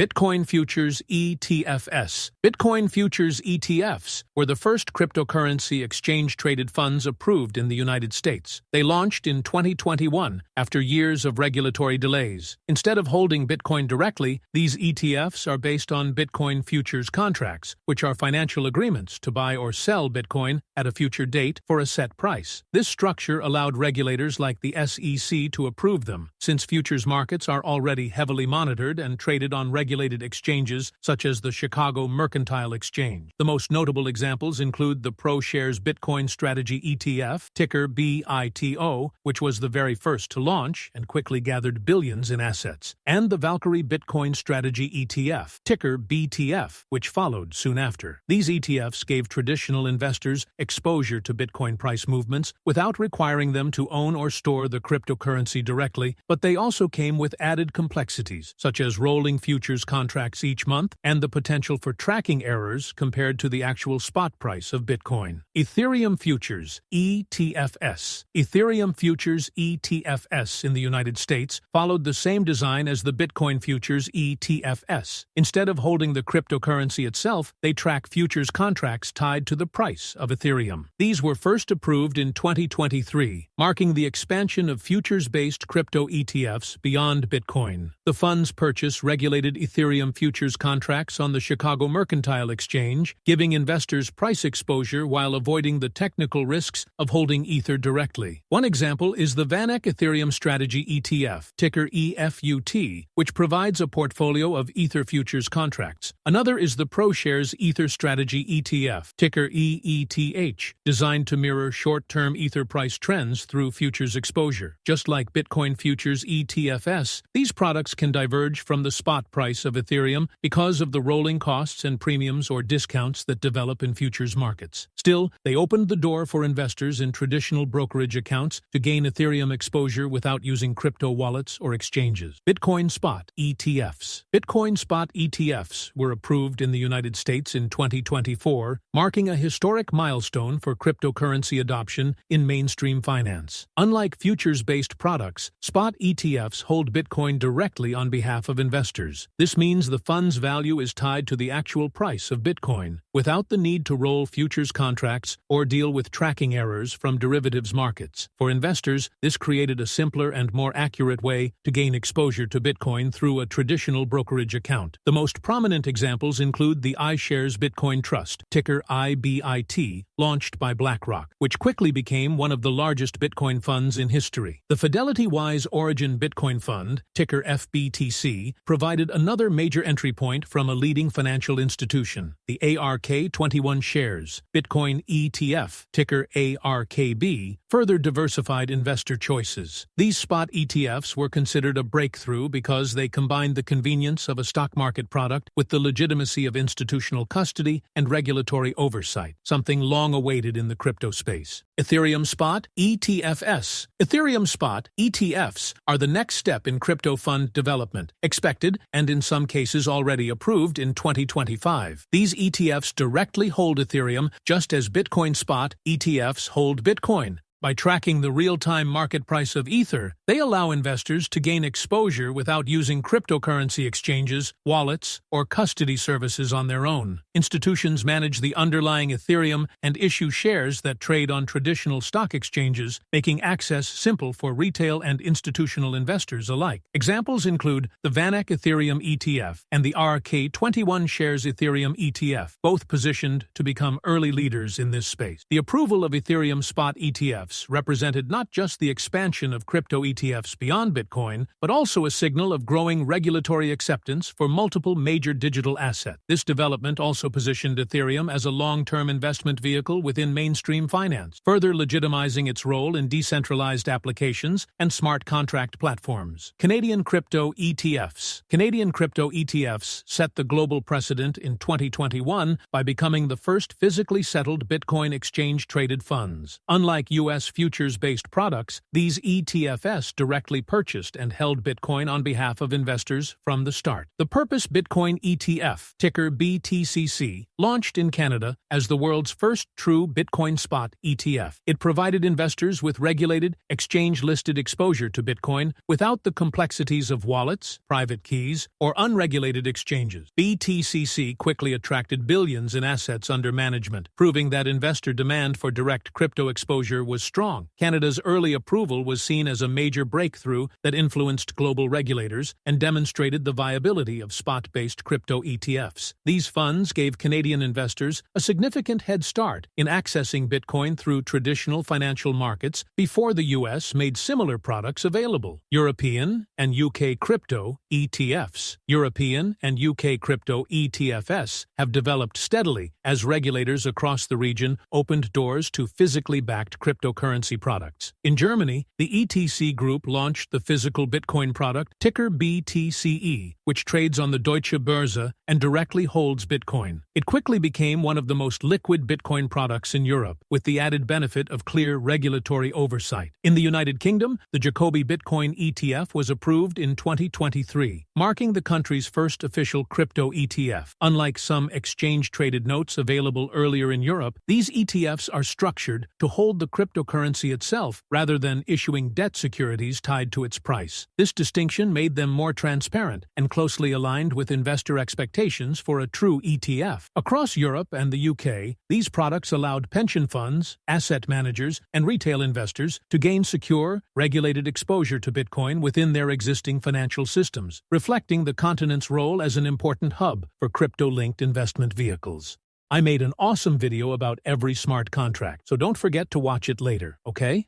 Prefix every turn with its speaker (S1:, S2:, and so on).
S1: Bitcoin Futures ETFs. Bitcoin Futures ETFs were the first cryptocurrency exchange-traded funds approved in the United States. They launched in 2021 after years of regulatory delays. Instead of holding Bitcoin directly, these ETFs are based on Bitcoin futures contracts, which are financial agreements to buy or sell Bitcoin at a future date for a set price. This structure allowed regulators like the SEC to approve them, since futures markets are already heavily monitored and traded on regulated exchanges such as the Chicago Mercantile Exchange. The most notable examples include the ProShares Bitcoin Strategy ETF, ticker BITO, which was the very first to launch and quickly gathered billions in assets, and the Valkyrie Bitcoin Strategy ETF, ticker BTF, which followed soon after. These ETFs gave traditional investors exposure to Bitcoin price movements without requiring them to own or store the cryptocurrency directly, but they also came with added complexities, such as rolling futures contracts each month and the potential for tracking errors compared to the actual spot price of Bitcoin. Ethereum Futures ETFs. Ethereum Futures ETFs in the United States followed the same design as the Bitcoin Futures ETFs. Instead of holding the cryptocurrency itself, they track futures contracts tied to the price of Ethereum. These were first approved in 2023, marking the expansion of futures-based crypto ETFs beyond Bitcoin. The funds purchase regulated Ethereum futures contracts on the Chicago Mercantile Exchange, giving investors price exposure while avoiding the technical risks of holding Ether directly. One example is the VanEck Ethereum Strategy ETF, ticker EFUT, which provides a portfolio of Ether futures contracts. Another is the ProShares Ether Strategy ETF, ticker EETH, designed to mirror short-term Ether price trends through futures exposure. Just like Bitcoin Futures ETFs, these products can diverge from the spot price of Ethereum because of the rolling costs and premiums or discounts that develop in futures markets. Still, they opened the door for investors in traditional brokerage accounts to gain Ethereum exposure without using crypto wallets or exchanges. Bitcoin Spot ETFs. Bitcoin Spot ETFs were approved in the United States in 2024, marking a historic milestone for cryptocurrency adoption in mainstream finance. Unlike futures-based products, spot ETFs hold Bitcoin directly on behalf of investors. This means the fund's value is tied to the actual price of Bitcoin, without the need to roll futures contracts or deal with tracking errors from derivatives markets. For investors, this created a simpler and more accurate way to gain exposure to Bitcoin through a traditional brokerage account. The most prominent examples include the iShares Bitcoin Trust, ticker IBIT, launched by BlackRock, which quickly became one of the largest Bitcoin funds in history. The Fidelity Wise Origin Bitcoin Fund, ticker FBTC, provided another major entry point from a leading financial institution. The ARK21 Shares Bitcoin ETF, ticker ARKB, further diversified investor choices. These spot ETFs were considered a breakthrough because they combined the convenience of a stock market product with the legitimacy of institutional custody and regulatory oversight, something long awaited in the crypto space. Ethereum Spot ETFs. Ethereum Spot ETFs are the next step in crypto fund development, expected and in some cases already approved in 2025. These ETFs directly hold Ethereum just as Bitcoin Spot ETFs hold Bitcoin. By tracking the real-time market price of Ether, they allow investors to gain exposure without using cryptocurrency exchanges, wallets, or custody services on their own. Institutions manage the underlying Ethereum and issue shares that trade on traditional stock exchanges, making access simple for retail and institutional investors alike. Examples include the VanEck Ethereum ETF and the RK21 Shares Ethereum ETF, both positioned to become early leaders in this space. The approval of Ethereum Spot ETFs represented not just the expansion of crypto ETFs beyond Bitcoin, but also a signal of growing regulatory acceptance for multiple major digital assets. This development also positioned Ethereum as a long-term investment vehicle within mainstream finance, further legitimizing its role in decentralized applications and smart contract platforms. Canadian Crypto ETFs. Canadian crypto ETFs set the global precedent in 2021 by becoming the first physically settled Bitcoin exchange-traded funds. Unlike U.S. U.S. futures-based products, these ETFs directly purchased and held Bitcoin on behalf of investors from the start. The Purpose Bitcoin ETF, ticker BTCC, launched in Canada as the world's first true Bitcoin Spot ETF. It provided investors with regulated, exchange-listed exposure to Bitcoin without the complexities of wallets, private keys, or unregulated exchanges. BTCC quickly attracted billions in assets under management, proving that investor demand for direct crypto exposure was strong. Canada's early approval was seen as a major breakthrough that influenced global regulators and demonstrated the viability of spot-based crypto ETFs. These funds gave Canadian investors a significant head start in accessing Bitcoin through traditional financial markets before the U.S. made similar products available. European and UK Crypto ETFs. European and UK Crypto ETFs have developed steadily as regulators across the region opened doors to physically backed cryptocurrency products. In Germany, the ETC Group launched the physical Bitcoin product, ticker BTCE, which trades on the Deutsche Börse and directly holds Bitcoin. It quickly became one of the most liquid Bitcoin products in Europe, with the added benefit of clear regulatory oversight. In the United Kingdom, the Jacobi Bitcoin ETF was approved in 2023, marking the country's first official crypto ETF. Unlike some exchange-traded notes available earlier in Europe, these ETFs are structured to hold the cryptocurrency itself rather than issuing debt securities tied to its price. This distinction made them more transparent and closely aligned with investor expectations for a true ETF. Across Europe and the UK, these products allowed pension funds, asset managers, and retail investors to gain secure, regulated exposure to Bitcoin within their existing financial systems, reflecting the continent's role as an important hub for crypto-linked investment vehicles. I made an awesome video about every smart contract, so don't forget to watch it later, okay?